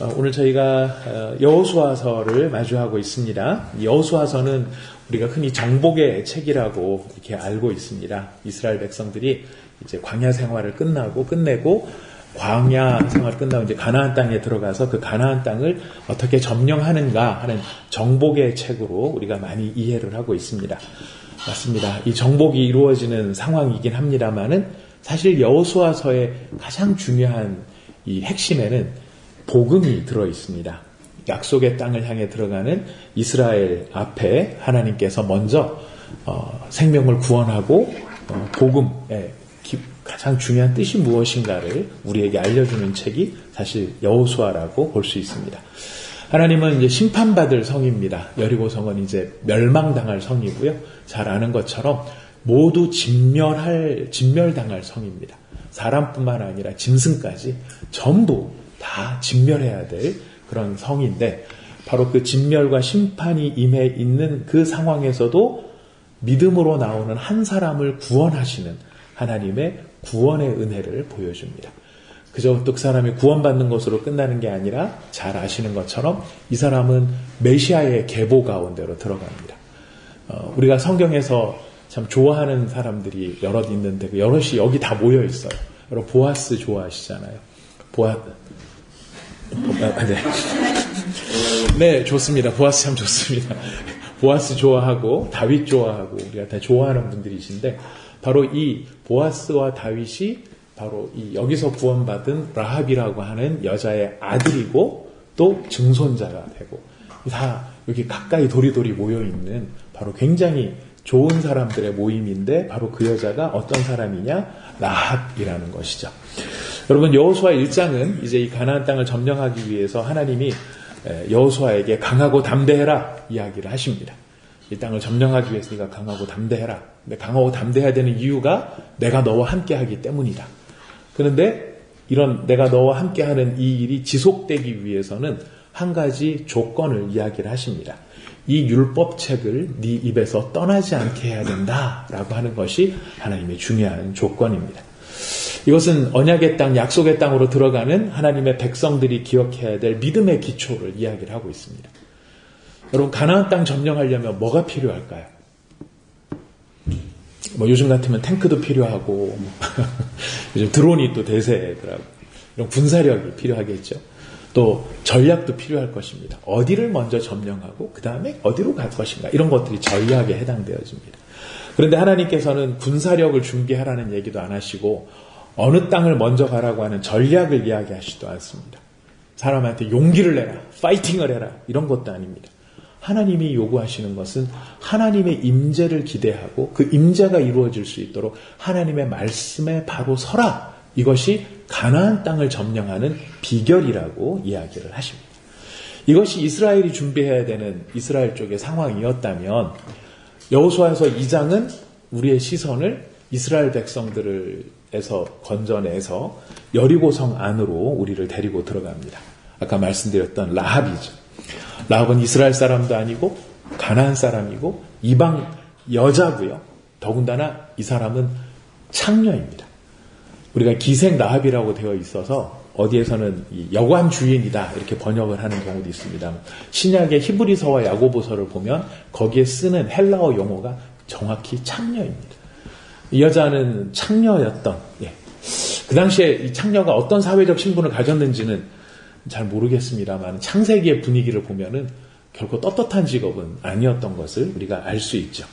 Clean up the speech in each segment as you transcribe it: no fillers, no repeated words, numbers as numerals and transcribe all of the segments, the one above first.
오늘 저희가 여호수아서를 마주하고 있습니다. 여호수아서는 우리가 흔히 정복의 책이라고 이렇게 알고 있습니다. 이스라엘 백성들이 이제 광야 생활을 끝내고 광야 생활을 끝나고 이제 가나안 땅에 들어가서 그 가나안 땅을 어떻게 점령하는가 하는 정복의 책으로 우리가 많이 이해를 하고 있습니다. 맞습니다. 이 정복이 이루어지는 상황이긴 합니다만은 사실 여호수아서의 가장 중요한 이 핵심에는 복음이 들어 있습니다. 약속의 땅을 향해 들어가는 이스라엘 앞에 하나님께서 먼저 생명을 구원하고 복음의 가장 중요한 뜻이 무엇인가를 우리에게 알려주는 책이 사실 여호수아라고 볼 수 있습니다. 하나님은 이제 심판받을 성입니다. 여리고성은 이제 멸망당할 성이고요. 잘 아는 것처럼 모두 진멸당할 성입니다. 사람뿐만 아니라 짐승까지 전부 다 진멸해야 될 그런 성인데 바로 그 진멸과 심판이 임해 있는 그 상황에서도 믿음으로 나오는 한 사람을 구원하시는 하나님의 구원의 은혜를 보여줍니다. 그저 또 그 사람이 구원받는 것으로 끝나는 게 아니라 잘 아시는 것처럼 이 사람은 메시아의 계보 가운데로 들어갑니다. 우리가 성경에서 참 좋아하는 사람들이 여럿 있는데 그 여럿이 여기 다 모여 있어요. 여러분 보아스 좋아하시잖아요. 네, 좋습니다. 보아스 참 좋습니다. 보아스 좋아하고 다윗 좋아하고 우리가 다 좋아하는 분들이신데 바로 이 보아스와 다윗이 바로 이 여기서 구원받은 라합이라고 하는 여자의 아들이고 또 증손자가 되고 다 여기 가까이 도리도리 모여있는 바로 굉장히 좋은 사람들의 모임인데 바로 그 여자가 어떤 사람이냐? 라합이라는 것이죠. 여러분 여호수아 1장은 이제 이 가나안 땅을 점령하기 위해서 하나님이 여호수아에게 강하고 담대해라 이야기를 하십니다. 이 땅을 점령하기 위해서 네가 강하고 담대해라. 근데 강하고 담대해야 되는 이유가 내가 너와 함께하기 때문이다. 그런데 이런 내가 너와 함께하는 이 일이 지속되기 위해서는 한 가지 조건을 이야기를 하십니다. 이 율법책을 네 입에서 떠나지 않게 해야 된다라고 하는 것이 하나님의 중요한 조건입니다. 이것은 언약의 땅, 약속의 땅으로 들어가는 하나님의 백성들이 기억해야 될 믿음의 기초를 이야기를 하고 있습니다. 여러분 가나안 땅 점령하려면 뭐가 필요할까요? 요즘 같으면 탱크도 필요하고 요즘 드론이 또 대세더라고요. 이런 군사력이 필요하겠죠. 또 전략도 필요할 것입니다. 어디를 먼저 점령하고 그 다음에 어디로 갈 것인가 이런 것들이 전략에 해당되어집니다. 그런데 하나님께서는 군사력을 준비하라는 얘기도 안 하시고 어느 땅을 먼저 가라고 하는 전략을 이야기하시지도 않습니다. 사람한테 용기를 내라, 파이팅을 해라 이런 것도 아닙니다. 하나님이 요구하시는 것은 하나님의 임재를 기대하고 그 임재가 이루어질 수 있도록 하나님의 말씀에 바로 서라. 이것이 가나안 땅을 점령하는 비결이라고 이야기를 하십니다. 이것이 이스라엘이 준비해야 되는 이스라엘 쪽의 상황이었다면 여호수아서 2장은 우리의 시선을 이스라엘 백성들에서 건져내서 여리고성 안으로 우리를 데리고 들어갑니다. 아까 말씀드렸던 라합이죠. 라합은 이스라엘 사람도 아니고 가나안 사람이고 이방 여자고요. 더군다나 이 사람은 창녀입니다. 우리가 기생 라합이라고 되어 있어서 어디에서는 여관 주인이다 이렇게 번역을 하는 경우도 있습니다. 신약의 히브리서와 야고보서를 보면 거기에 쓰는 헬라어 용어가 정확히 창녀입니다. 이 여자는 창녀였던 그 당시에 이 창녀가 어떤 사회적 신분을 가졌는지는 잘 모르겠습니다만 창세기의 분위기를 보면은 결코 떳떳한 직업은 아니었던 것을 우리가 알 수 있죠.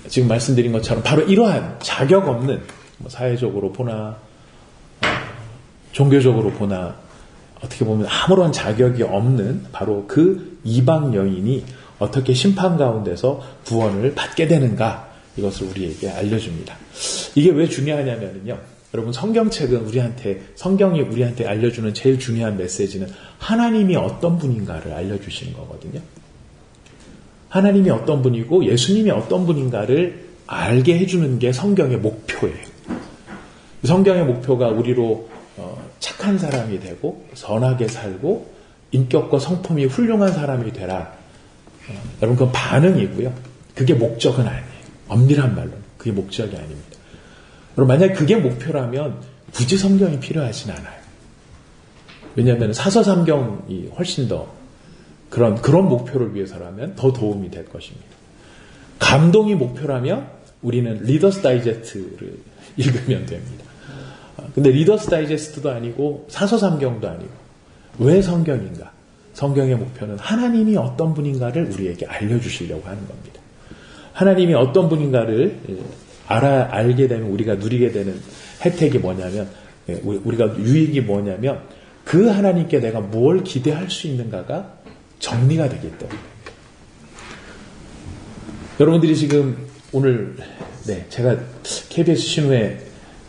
지금 말씀드린 것처럼 바로 이러한 자격 없는 사회적으로 보나 종교적으로 보나 어떻게 보면 아무런 자격이 없는 바로 그 이방 여인이 어떻게 심판 가운데서 구원을 받게 되는가 이것을 우리에게 알려줍니다. 이게 왜 중요하냐면요. 여러분 성경책은 성경이 우리한테 알려주는 제일 중요한 메시지는 하나님이 어떤 분인가를 알려주시는 거거든요. 하나님이 어떤 분이고 예수님이 어떤 분인가를 알게 해주는 게 성경의 목표예요. 성경의 목표가 우리로 착한 사람이 되고 선하게 살고 인격과 성품이 훌륭한 사람이 되라. 여러분 그건 반응이고요. 그게 목적은 아니에요. 엄밀한 말로 그게 목적이 아닙니다. 여러분 만약에 그게 목표라면 굳이 성경이 필요하진 않아요. 왜냐하면 사서삼경이 훨씬 더 그런 목표를 위해서라면 더 도움이 될 것입니다. 감동이 목표라면 우리는 리더스 다이제스트를 읽으면 됩니다. 근데 리더스 다이제스트도 아니고 사서삼경도 아니고 왜 성경인가? 성경의 목표는 하나님이 어떤 분인가를 우리에게 알려주시려고 하는 겁니다. 하나님이 어떤 분인가를 알게 되면 우리가 누리게 되는 혜택이 뭐냐면, 우리가 유익이 뭐냐면 그 하나님께 내가 뭘 기대할 수 있는가가 정리가 되기 때문입니다. 여러분들이 지금 오늘 제가 KBS 신우에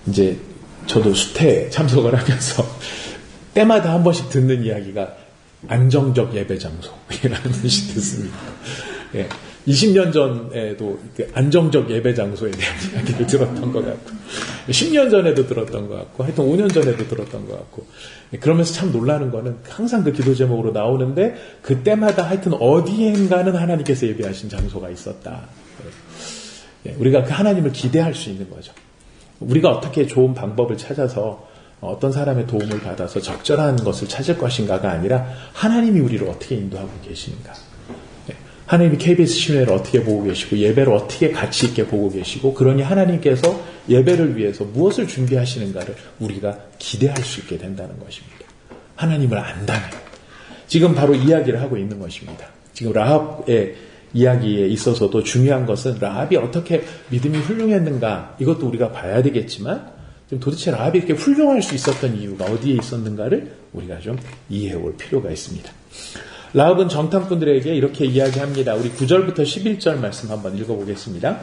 이제 저도 수태 참석을 하면서 때마다 한 번씩 듣는 이야기가 안정적 예배 장소이라는 뜻이 듣습니다. 20년 전에도 안정적 예배 장소에 대한 이야기를 들었던 것 같고 10년 전에도 들었던 것 같고 하여튼 5년 전에도 들었던 것 같고 그러면서 참 놀라는 거는 항상 그 기도 제목으로 나오는데 그때마다 하여튼 어디엔가는 하나님께서 예배하신 장소가 있었다. 우리가 그 하나님을 기대할 수 있는 거죠. 우리가 어떻게 좋은 방법을 찾아서 어떤 사람의 도움을 받아서 적절한 것을 찾을 것인가가 아니라 하나님이 우리를 어떻게 인도하고 계시는가. 하나님이 KBS 신회를 어떻게 보고 계시고 예배를 어떻게 가치 있게 보고 계시고 그러니 하나님께서 예배를 위해서 무엇을 준비하시는가를 우리가 기대할 수 있게 된다는 것입니다. 하나님을 안다면 지금 바로 이야기를 하고 있는 것입니다. 지금 라합의 이야기에 있어서도 중요한 것은 라합이 어떻게 믿음이 훌륭했는가 이것도 우리가 봐야 되겠지만 도대체 라합이 이렇게 훌륭할 수 있었던 이유가 어디에 있었는가를 우리가 좀 이해해 볼 필요가 있습니다. 라합은 정탐꾼들에게 이렇게 이야기합니다. 우리 9절부터 11절 말씀 한번 읽어보겠습니다.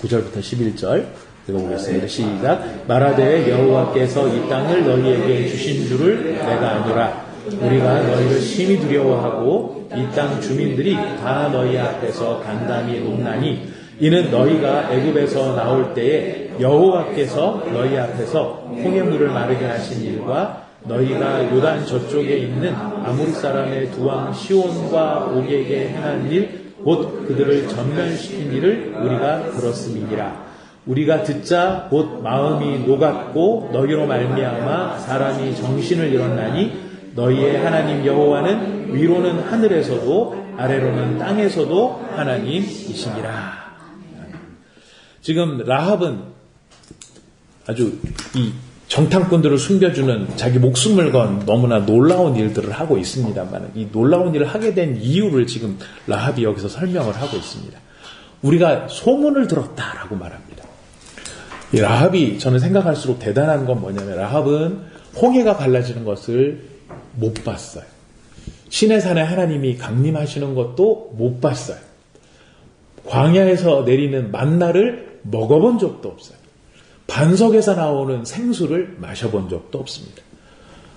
9절부터 11절 읽어보겠습니다. 시작. 말하되 여호와께서 이 땅을 너희에게 주신 줄을 내가 아노라. 우리가 너희를 심히 두려워하고 이 땅 주민들이 다 너희 앞에서 간담이 높나니 이는 너희가 애굽에서 나올 때에 여호와께서 너희 앞에서 홍해물을 마르게 하신 일과 너희가 요단 저쪽에 있는 아모리 사람의 두 왕 시온과 옥에게 행한 일 곧 그들을 전멸시킨 일을 우리가 들었음이니라. 우리가 듣자 곧 마음이 녹았고 너희로 말미암아 사람이 정신을 잃었나니 너희의 하나님 여호와는 위로는 하늘에서도 아래로는 땅에서도 하나님이시니라. 지금 라합은 아주 이 정탐꾼들을 숨겨주는 자기 목숨을 건 너무나 놀라운 일들을 하고 있습니다만 이 놀라운 일을 하게 된 이유를 지금 라합이 여기서 설명을 하고 있습니다. 우리가 소문을 들었다라고 말합니다. 이 라합이 저는 생각할수록 대단한 건 뭐냐면 라합은 홍해가 갈라지는 것을 못 봤어요. 시내산에 하나님이 강림하시는 것도 못 봤어요. 광야에서 내리는 만나를 먹어본 적도 없어요. 반석에서 나오는 생수를 마셔본 적도 없습니다.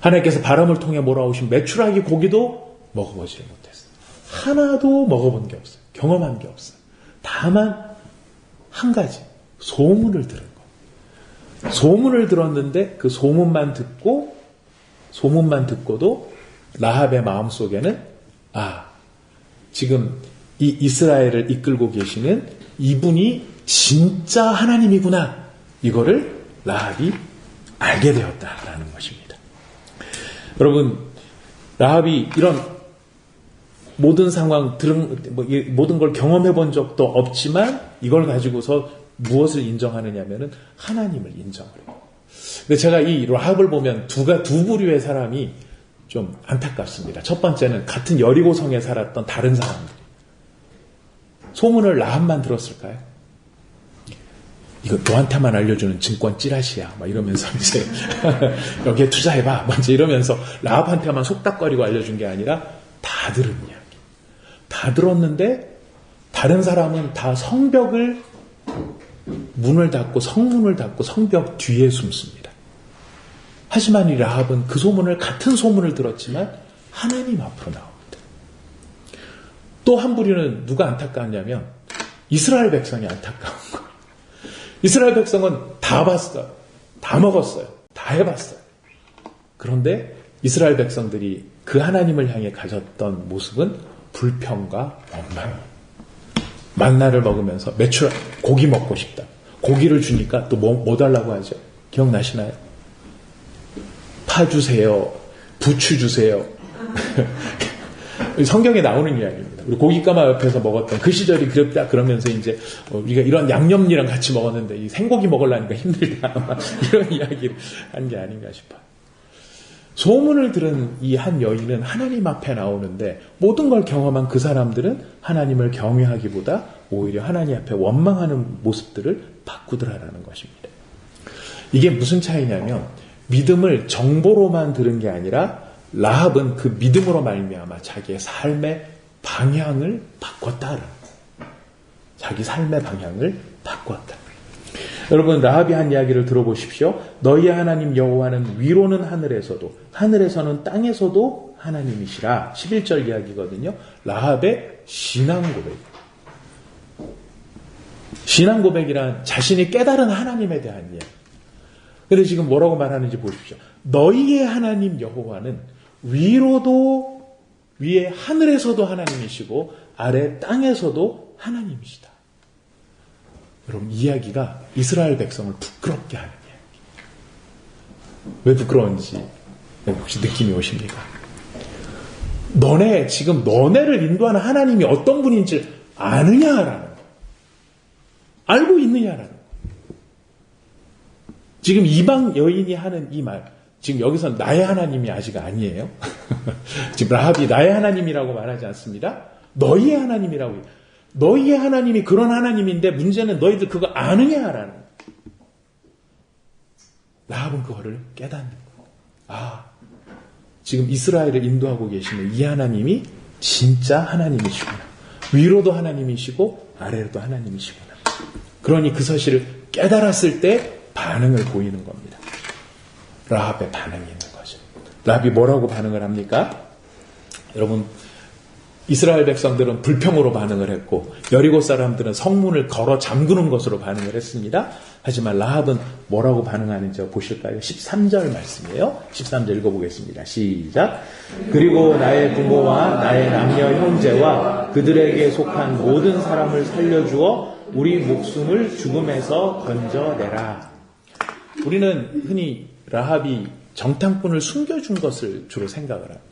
하나님께서 바람을 통해 몰아오신 메추라기 고기도 먹어보지 못했어요. 하나도 먹어본 게 없어요. 경험한 게 없어요. 다만 한 가지 소문을 들은 거예요. 소문을 들었는데 그 소문만 듣고도 라합의 마음속에는 지금 이 이스라엘을 이끌고 계시는 이분이 진짜 하나님이구나. 이거를 라합이 알게 되었다라는 것입니다. 여러분, 라합이 이런 모든 상황, 모든 걸 경험해 본 적도 없지만 이걸 가지고서 무엇을 인정하느냐면은 하나님을 인정을 해요. 근데 제가 이 라합을 보면 두 부류의 사람이 좀 안타깝습니다. 첫 번째는 같은 여리고성에 살았던 다른 사람들. 소문을 라합만 들었을까요? 이거 너한테만 알려주는 증권 찌라시야. 막 이러면서 이제 여기에 투자해봐. 먼저 이러면서 라합한테만 속닥거리고 알려준 게 아니라 다 들은 이야기. 다 들었는데 다른 사람은 다 성벽을 문을 닫고 성문을 닫고 성벽 뒤에 숨습니다. 하지만 이 라합은 그 소문을 같은 소문을 들었지만 하나님 앞으로 나옵니다. 또 한 부류는 누가 안타까웠냐면 이스라엘 백성이 안타까운 거예요. 이스라엘 백성은 다 봤어요. 다 먹었어요. 다 해봤어요. 그런데 이스라엘 백성들이 그 하나님을 향해 가졌던 모습은 불평과 원망. 만나를 먹으면서 고기 먹고 싶다. 고기를 주니까 또 뭐 달라고 하죠? 기억나시나요? 파 주세요. 부추 주세요. 성경에 나오는 이야기입니다. 우리 고깃가마 옆에서 먹었던 그 시절이 그립다 그러면서 이제 우리가 이런 양념이랑 같이 먹었는데 이 생고기 먹으려니까 힘들다. 이런 이야기를 한 게 아닌가 싶어요. 소문을 들은 이 한 여인은 하나님 앞에 나오는데 모든 걸 경험한 그 사람들은 하나님을 경외하기보다 오히려 하나님 앞에 원망하는 모습들을 바꾸더라라는 것입니다. 이게 무슨 차이냐면 믿음을 정보로만 들은 게 아니라 라합은 그 믿음으로 말미암아 자기의 삶의 방향을 바꿨다. 자기 삶의 방향을 바꿨다. 여러분 라합이 한 이야기를 들어보십시오. 너희의 하나님 여호와는 위로는 하늘에서도 하늘에서는 땅에서도 하나님이시라. 11절 이야기거든요. 라합의 신앙 고백. 신앙 고백이란 자신이 깨달은 하나님에 대한 이야기. 그런데 지금 뭐라고 말하는지 보십시오. 너희의 하나님 여호와는 위로도 위에 하늘에서도 하나님이시고 아래 땅에서도 하나님이시다. 여러분 이야기가 이스라엘 백성을 부끄럽게 하는 이야기. 왜 부끄러운지 혹시 느낌이 오십니까? 지금 너네를 인도하는 하나님이 어떤 분인지 아느냐라는 거. 알고 있느냐라는 거. 지금 이방 여인이 하는 이 말, 지금 여기서 나의 하나님이 아직 아니에요. 지금 라합이 나의 하나님이라고 말하지 않습니다. 너희의 하나님이라고 해요. 너희의 하나님이 그런 하나님인데 문제는 너희들 그거 아느냐라는 거예요. 라합은 그거를 깨닫는 거예요. 지금 이스라엘을 인도하고 계시는 이 하나님이 진짜 하나님이시구나. 위로도 하나님이시고 아래로도 하나님이시구나. 그러니 그 사실을 깨달았을 때 반응을 보이는 겁니다. 라합의 반응이 있는 거죠. 라합이 뭐라고 반응을 합니까? 여러분 이스라엘 백성들은 불평으로 반응을 했고 여리고 사람들은 성문을 걸어 잠그는 것으로 반응을 했습니다. 하지만 라합은 뭐라고 반응하는지 보실까요? 13절 말씀이에요. 13절 읽어보겠습니다. 시작. 그리고 나의 부모와 나의 남녀 형제와 그들에게 속한 모든 사람을 살려주어 우리 목숨을 죽음에서 건져내라. 우리는 흔히 라합이 정탐꾼을 숨겨준 것을 주로 생각을 합니다.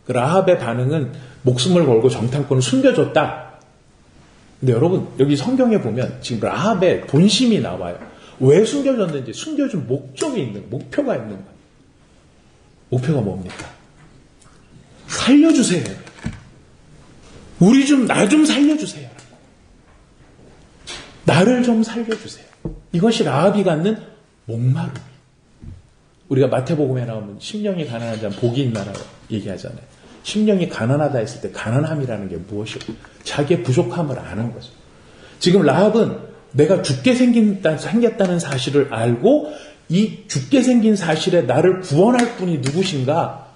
그 라합의 반응은 목숨을 걸고 정탐꾼을 숨겨줬다. 근데 여러분 여기 성경에 보면 지금 라합의 본심이 나와요. 왜 숨겨줬는지 숨겨준 목표가 있는 거예요. 목표가 뭡니까? 살려주세요. 나 좀 살려주세요. 나를 좀 살려주세요. 이것이 라합이 갖는 목마름. 우리가 마태복음에 나오면 심령이 가난한 자는 복이 있나라고 얘기하잖아요. 심령이 가난하다 했을 때 가난함이라는 게 무엇이고 자기의 부족함을 아는 거죠. 지금 라합은 내가 죽게 생겼다는 사실을 알고 이 죽게 생긴 사실에 나를 구원할 분이 누구신가?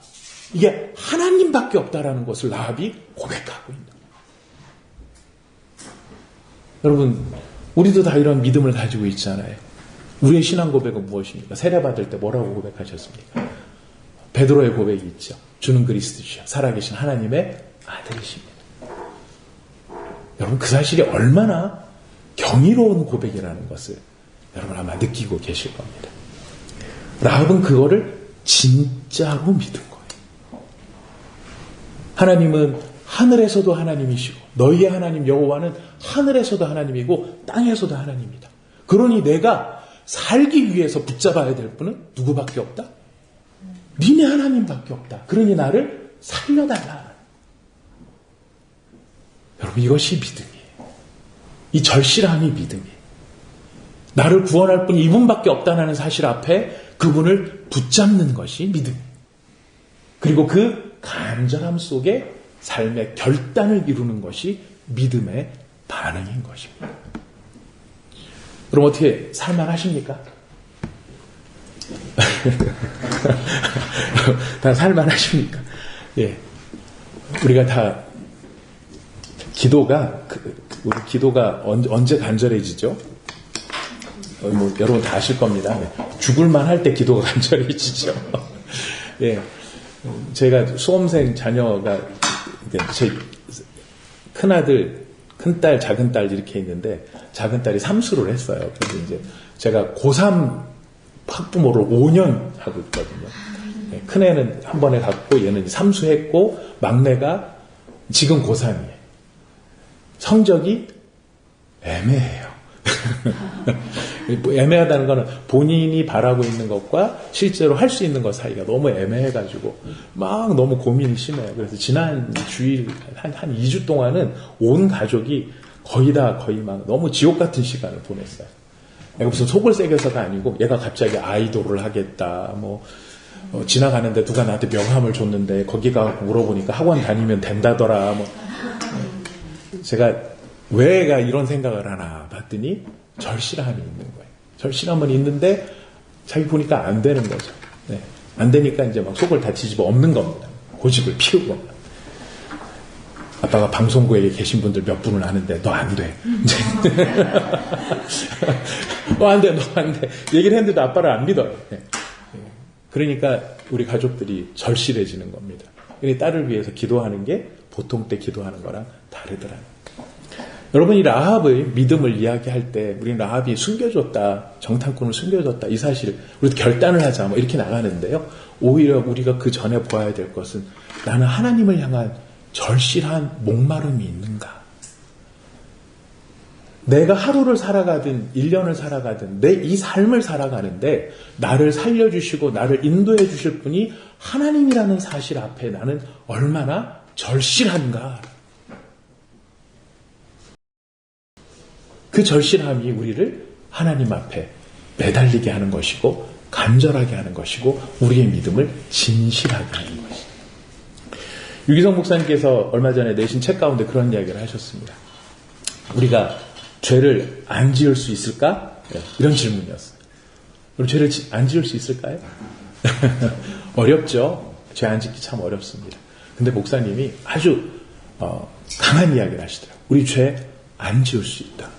이게 하나님밖에 없다라는 것을 라합이 고백하고 있는 거예요. 여러분 우리도 다 이런 믿음을 가지고 있잖아요. 우리의 신앙 고백은 무엇입니까? 세례받을 때 뭐라고 고백하셨습니까? 베드로의 고백이 있죠. 주는 그리스도시요 살아계신 하나님의 아들이십니다. 여러분 그 사실이 얼마나 경이로운 고백이라는 것을 여러분 아마 느끼고 계실 겁니다. 라합은 그거를 진짜로 믿은 거예요. 하나님은 하늘에서도 하나님이시고 너희의 하나님 여호와는 하늘에서도 하나님이고 땅에서도 하나님이다. 그러니 내가 살기 위해서 붙잡아야 될 분은 누구밖에 없다? 니네 하나님밖에 없다. 그러니 나를 살려달라. 여러분 이것이 믿음이에요. 이 절실함이 믿음이에요. 나를 구원할 분이 이분밖에 없다는 사실 앞에 그분을 붙잡는 것이 믿음이에요. 그리고 그 간절함 속에 삶의 결단을 이루는 것이 믿음의 반응인 것입니다. 그럼 어떻게 살만하십니까? 다 살만하십니까? 예. 우리가 다 우리 기도가 언제 간절해지죠? 여러분 다 아실 겁니다. 죽을만 할 때 기도가 간절해지죠. 예. 제가 수험생 자녀가 제 큰아들, 큰딸, 작은딸 이렇게 있는데 작은딸이 삼수를 했어요. 그래서 이제 제가 고3 학부모를 5년 하고 있거든요. 큰애는 한 번에 갔고 얘는 삼수했고 막내가 지금 고3이에요. 성적이 애매해요. 애매하다는 거는 본인이 바라고 있는 것과 실제로 할 수 있는 것 사이가 너무 애매해가지고 막 너무 고민이 심해요. 그래서 지난 주일 한 2주 동안은 온 가족이 거의 막 너무 지옥 같은 시간을 보냈어요. 내가 무슨 속을 새겨서가 아니고 얘가 갑자기 아이돌을 하겠다 지나가는데 누가 나한테 명함을 줬는데 거기 가서 물어보니까 학원 다니면 된다더라 제가 왜 애가 이런 생각을 하나 봤더니 절실함이 있는 거예요. 절실함은 있는데 자기 보니까 안 되는 거죠. 네. 안 되니까 이제 막 속을 다 뒤집어 엎는 겁니다. 고집을 피우고. 아빠가 방송국에 계신 분들 몇 분을 아는데 너 안 돼. 너 안 돼, 너 안 돼. 얘기를 했는데도 아빠를 안 믿어요. 네. 그러니까 우리 가족들이 절실해지는 겁니다. 딸을 위해서 기도하는 게 보통 때 기도하는 거랑 다르더라고요. 여러분, 이 라합의 믿음을 이야기할 때 우리는 라합이 숨겨줬다, 정탐꾼을 숨겨줬다 이 사실 우리도 결단을 하자 이렇게 나가는데요. 오히려 우리가 그 전에 보아야 될 것은 나는 하나님을 향한 절실한 목마름이 있는가? 내가 하루를 살아가든 1년을 살아가든 내 이 삶을 살아가는데 나를 살려주시고 나를 인도해 주실 분이 하나님이라는 사실 앞에 나는 얼마나 절실한가? 그 절실함이 우리를 하나님 앞에 매달리게 하는 것이고 간절하게 하는 것이고 우리의 믿음을 진실하게 하는 것입니다. 유기성 목사님께서 얼마 전에 내신 책 가운데 그런 이야기를 하셨습니다. 우리가 죄를 안 지을 수 있을까? 이런 질문이었어요. 그럼 죄를 안 지을 수 있을까요? 어렵죠. 죄 안 짓기 참 어렵습니다. 근데 목사님이 아주 강한 이야기를 하시더라고요. 우리 죄 안 지을 수 있다.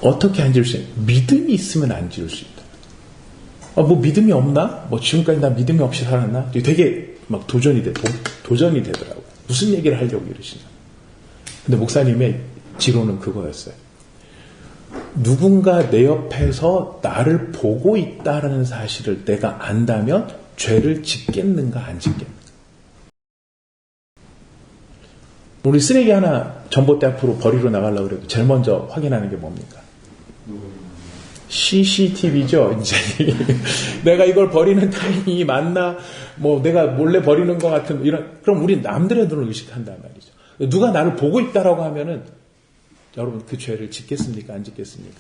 어떻게 안 지을 수 있냐? 믿음이 있으면 안 지을 수 있다. 뭐 믿음이 없나? 지금까지 나 믿음이 없이 살았나? 되게 막 도전이 되더라고요. 무슨 얘기를 하려고 이러시나. 근데 목사님의 지론은 그거였어요. 누군가 내 옆에서 나를 보고 있다는 사실을 내가 안다면 죄를 짓겠는가 안 짓겠는가. 우리 쓰레기 하나 전봇대 앞으로 버리러 나가려고 그래도 제일 먼저 확인하는 게 뭡니까? CCTV죠. 이제 내가 이걸 버리는 타이밍이 맞나? 내가 몰래 버리는 것 같은 그럼 우리 남들의 눈을 의식한단 말이죠. 누가 나를 보고 있다라고 하면은 여러분 그 죄를 짓겠습니까? 안 짓겠습니까?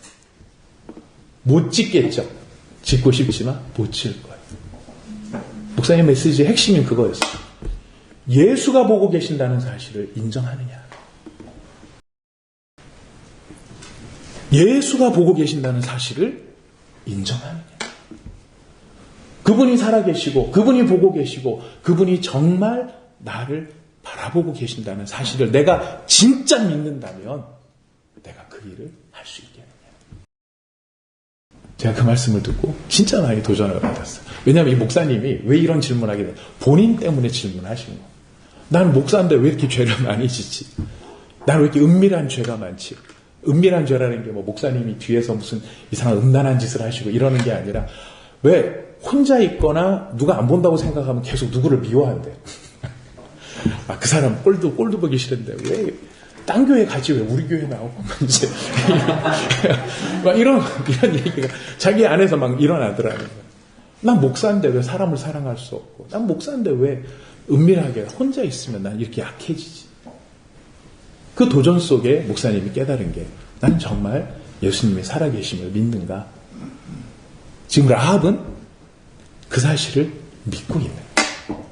못 짓겠죠. 짓고 싶지만 못 지을 거예요. 목사님 메시지의 핵심은 그거였어요. 예수가 보고 계신다는 사실을 인정하느냐. 예수가 보고 계신다는 사실을 인정하느냐. 그분이 살아계시고 그분이 보고 계시고 그분이 정말 나를 바라보고 계신다는 사실을 내가 진짜 믿는다면 내가 그 일을 할 수 있겠느냐. 제가 그 말씀을 듣고 진짜 많이 도전을 받았어요. 왜냐하면 이 목사님이 왜 이런 질문하게 돼? 본인 때문에 질문하신 거예요. 나는 목사인데 왜 이렇게 죄를 많이 짓지? 나는 왜 이렇게 은밀한 죄가 많지? 은밀한 죄라는 게 목사님이 뒤에서 무슨 이상한 음란한 짓을 하시고 이러는 게 아니라 왜 혼자 있거나 누가 안 본다고 생각하면 계속 누구를 미워한대요. 그 사람 꼴도 보기 싫은데 왜 딴 교회 가지 왜 우리 교회 나오고 이제 막 이런 얘기가 자기 안에서 막 일어나더라는 거예요. 난 목사인데 왜 사람을 사랑할 수 없고 난 목사인데 왜 은밀하게 혼자 있으면 난 이렇게 약해지지. 그 도전 속에 목사님이 깨달은 게 나는 정말 예수님의 살아계심을 믿는가. 지금 라합은 그 사실을 믿고 있는 거예요.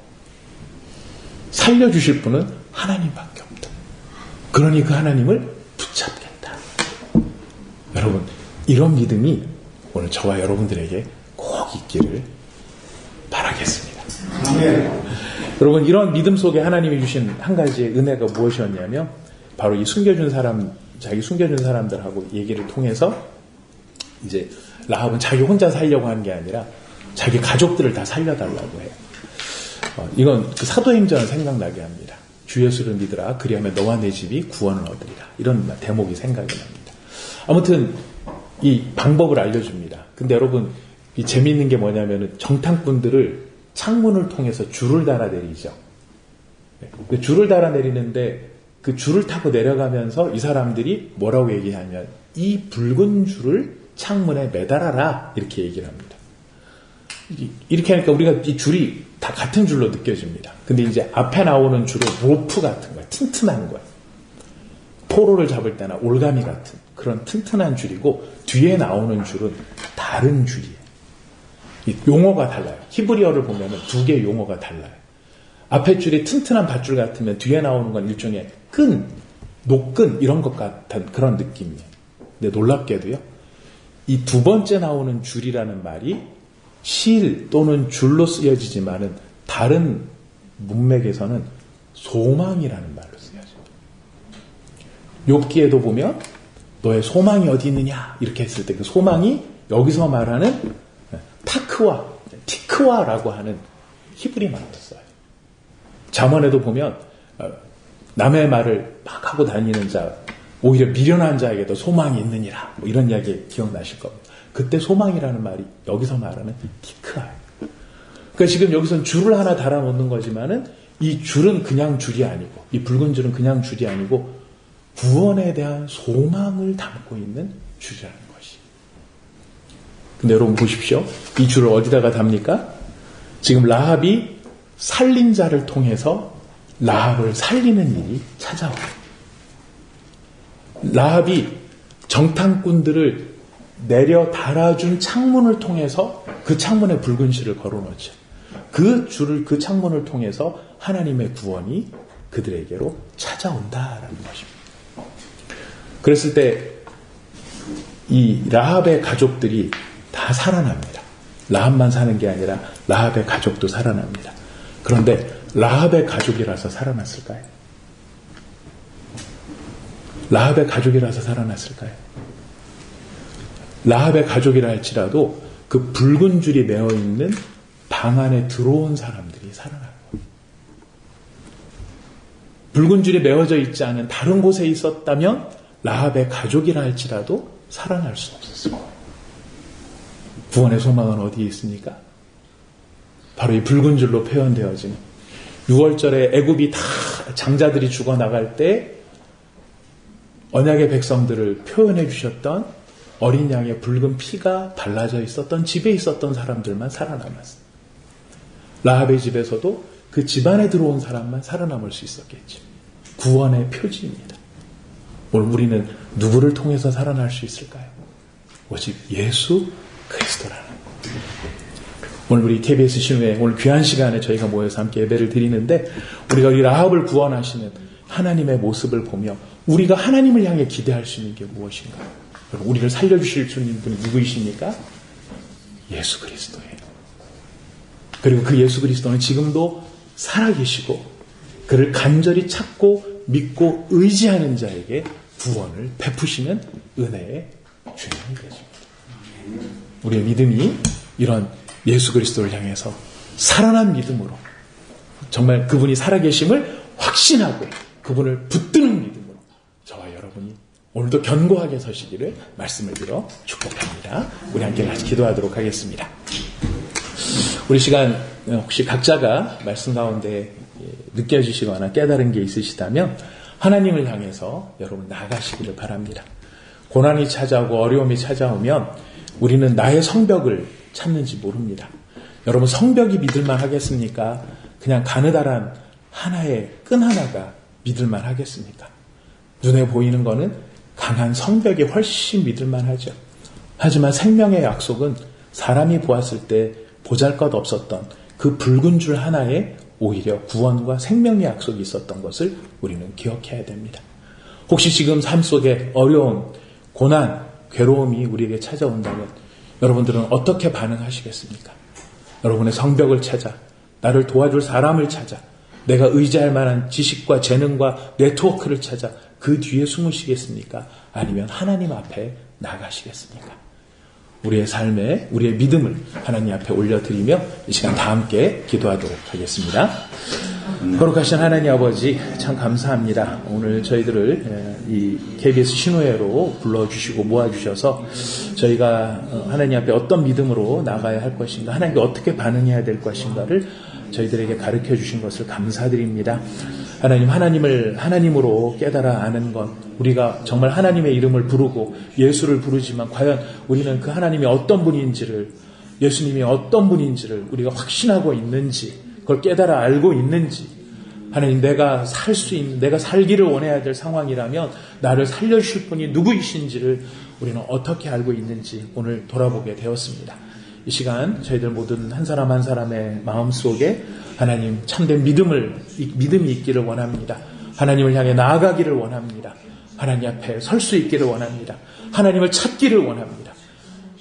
살려주실 분은 하나님밖에 없다. 그러니 그 하나님을 붙잡겠다. 여러분 이런 믿음이 오늘 저와 여러분들에게 꼭 있기를 바라겠습니다. 여러분 이런 믿음 속에 하나님이 주신 한 가지의 은혜가 무엇이었냐면 바로 이 자기 숨겨준 사람들하고 얘기를 통해서 이제 라합은 자기 혼자 살려고 하는 게 아니라 자기 가족들을 다 살려달라고 해요. 이건 그 사도행전을 생각나게 합니다. 주 예수를 믿으라 그리하면 너와 내 집이 구원을 얻으리라. 이런 대목이 생각이 납니다. 아무튼 이 방법을 알려줍니다. 근데 여러분 이 재미있는 게 뭐냐면은 정탐꾼들을 창문을 통해서 줄을 달아내리죠. 줄을 달아내리는데 그 줄을 타고 내려가면서 이 사람들이 뭐라고 얘기하냐면 이 붉은 줄을 창문에 매달아라 이렇게 얘기를 합니다. 이렇게 하니까 우리가 이 줄이 다 같은 줄로 느껴집니다. 근데 이제 앞에 나오는 줄은 로프 같은 거야. 튼튼한 거야. 포로를 잡을 때나 올가미 같은 그런 튼튼한 줄이고 뒤에 나오는 줄은 다른 줄이에요. 이 용어가 달라요. 히브리어를 보면 두 개의 용어가 달라요. 앞에 줄이 튼튼한 밧줄 같으면 뒤에 나오는 건 일종의 끈, 노끈 이런 것 같은 그런 느낌이에요. 근데 놀랍게도요. 이 두 번째 나오는 줄이라는 말이 실 또는 줄로 쓰여지지만은 다른 문맥에서는 소망이라는 말로 쓰여져요. 욥기에도 보면 너의 소망이 어디 있느냐 이렇게 했을 때 그 소망이 여기서 말하는 타크와 티크와라고 하는 히브리 말로 써요. 잠언에도 보면 남의 말을 막 하고 다니는 자 오히려 미련한 자에게도 소망이 있느니라 뭐 이런 이야기 기억나실 겁니다. 그때 소망이라는 말이 여기서 말하는 티크아예요. 그러니까 지금 여기서는 줄을 하나 달아놓는 거지만은 이 줄은 그냥 줄이 아니고 이 붉은 줄은 그냥 줄이 아니고 구원에 대한 소망을 담고 있는 줄이라는 것이. 근데 여러분 보십시오. 이 줄을 어디다가 답니까? 지금 라합이 살린 자를 통해서 라합을 살리는 일이 찾아와요. 라합이 정탐꾼들을 내려 달아준 창문을 통해서 그 창문에 붉은 실을 걸어놓죠. 그 줄을 그 창문을 통해서 하나님의 구원이 그들에게로 찾아온다라는 것입니다. 그랬을 때 이 라합의 가족들이 다 살아납니다. 라합만 사는 게 아니라 라합의 가족도 살아납니다. 그런데 라합의 가족이라서 살아났을까요? 라합의 가족이라서 살아났을까요? 라합의 가족이라 할지라도 그 붉은 줄이 매어 있는 방 안에 들어온 사람들이 살아나요. 붉은 줄이 메어져 있지 않은 다른 곳에 있었다면 라합의 가족이라 할지라도 살아날 수 없었을 거예요. 구원의 소망은 어디에 있습니까? 바로 이 붉은 줄로 표현되어진 6월절에 애굽이 다 장자들이 죽어나갈 때 언약의 백성들을 표현해 주셨던 어린 양의 붉은 피가 발라져 있었던 집에 있었던 사람들만 살아남았어요. 라합의 집에서도 그 집안에 들어온 사람만 살아남을 수 있었겠죠. 구원의 표지입니다. 오늘 우리는 누구를 통해서 살아날 수 있을까요? 오직 예수 그리스도라는 것. 오늘 우리 KBS 신우회 오늘 귀한 시간에 저희가 모여서 함께 예배를 드리는데 우리가 이 라합을 구원하시는 하나님의 모습을 보며 우리가 하나님을 향해 기대할 수 있는 게 무엇인가? 여러분, 우리를 살려주실 수 있는 분이 누구이십니까? 예수 그리스도예요. 그리고 그 예수 그리스도는 지금도 살아계시고 그를 간절히 찾고 믿고 의지하는 자에게 구원을 베푸시는 은혜의 주인이 되십니다. 우리의 믿음이 이런 예수 그리스도를 향해서 살아난 믿음으로 정말 그분이 살아계심을 확신하고 그분을 붙드는 믿음으로 저와 여러분이 오늘도 견고하게 서시기를 말씀을 드려 축복합니다. 우리 함께 같이 기도하도록 하겠습니다. 우리 시간 혹시 각자가 말씀 가운데 느껴지시거나 깨달은 게 있으시다면 하나님을 향해서 여러분 나가시기를 바랍니다. 고난이 찾아오고 어려움이 찾아오면 우리는 나의 성벽을 찾는지 모릅니다. 여러분 성벽이 믿을만 하겠습니까? 그냥 가느다란 하나의 끈 하나가 믿을만 하겠습니까? 눈에 보이는 거는 강한 성벽이 훨씬 믿을만 하죠. 하지만 생명의 약속은 사람이 보았을 때 보잘것없었던 그 붉은 줄 하나에 오히려 구원과 생명의 약속이 있었던 것을 우리는 기억해야 됩니다. 혹시 지금 삶 속에 어려운 고난, 괴로움이 우리에게 찾아온다면 여러분들은 어떻게 반응하시겠습니까? 여러분의 성벽을 찾아 나를 도와줄 사람을 찾아 내가 의지할 만한 지식과 재능과 네트워크를 찾아 그 뒤에 숨으시겠습니까? 아니면 하나님 앞에 나가시겠습니까? 우리의 삶에 우리의 믿음을 하나님 앞에 올려드리며 이 시간 다 함께 기도하도록 하겠습니다. 거룩하신 하나님 아버지, 참 감사합니다. 오늘 저희들을 이 KBS 신호회로 불러주시고 모아주셔서 저희가 하나님 앞에 어떤 믿음으로 나가야 할 것인가, 하나님께 어떻게 반응해야 될 것인가를 저희들에게 가르쳐 주신 것을 감사드립니다. 하나님, 하나님을 하나님으로 깨달아 아는 것, 우리가 정말 하나님의 이름을 부르고 예수를 부르지만 과연 우리는 그 하나님이 어떤 분인지를, 예수님이 어떤 분인지를 우리가 확신하고 있는지, 그걸 깨달아 알고 있는지, 하나님, 내가 살 수 있는, 내가 살기를 원해야 될 상황이라면 나를 살려주실 분이 누구이신지를 우리는 어떻게 알고 있는지 오늘 돌아보게 되었습니다. 이 시간 저희들 모든 한 사람 한 사람의 마음속에 하나님 참된 믿음이 있기를 원합니다. 하나님을 향해 나아가기를 원합니다. 하나님 앞에 설 수 있기를 원합니다. 하나님을 찾기를 원합니다.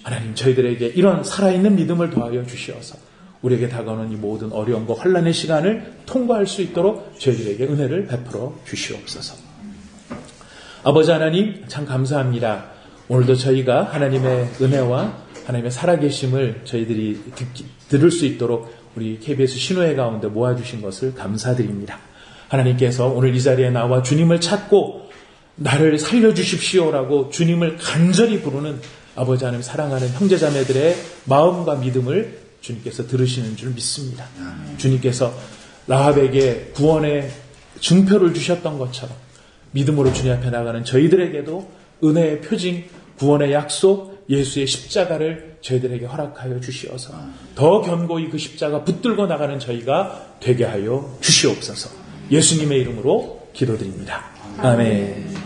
하나님, 저희들에게 이런 살아있는 믿음을 더하여 주시어서 우리에게 다가오는 이 모든 어려움과 환난의 시간을 통과할 수 있도록 저희들에게 은혜를 베풀어 주시옵소서. 아버지 하나님, 참 감사합니다. 오늘도 저희가 하나님의 은혜와 하나님의 살아계심을 저희들이 들을 수 있도록 우리 KBS 신호회 가운데 모아주신 것을 감사드립니다. 하나님께서 오늘 이 자리에 나와 주님을 찾고 나를 살려주십시오라고 주님을 간절히 부르는 아버지 하나님, 사랑하는 형제자매들의 마음과 믿음을 주님께서 들으시는 줄 믿습니다. 주님께서 라합에게 구원의 증표를 주셨던 것처럼 믿음으로 주님 앞에 나가는 저희들에게도 은혜의 표징, 구원의 약속, 예수의 십자가를 저희들에게 허락하여 주시어서 더 견고히 그 십자가 붙들고 나가는 저희가 되게 하여 주시옵소서. 예수님의 이름으로 기도드립니다. 아멘.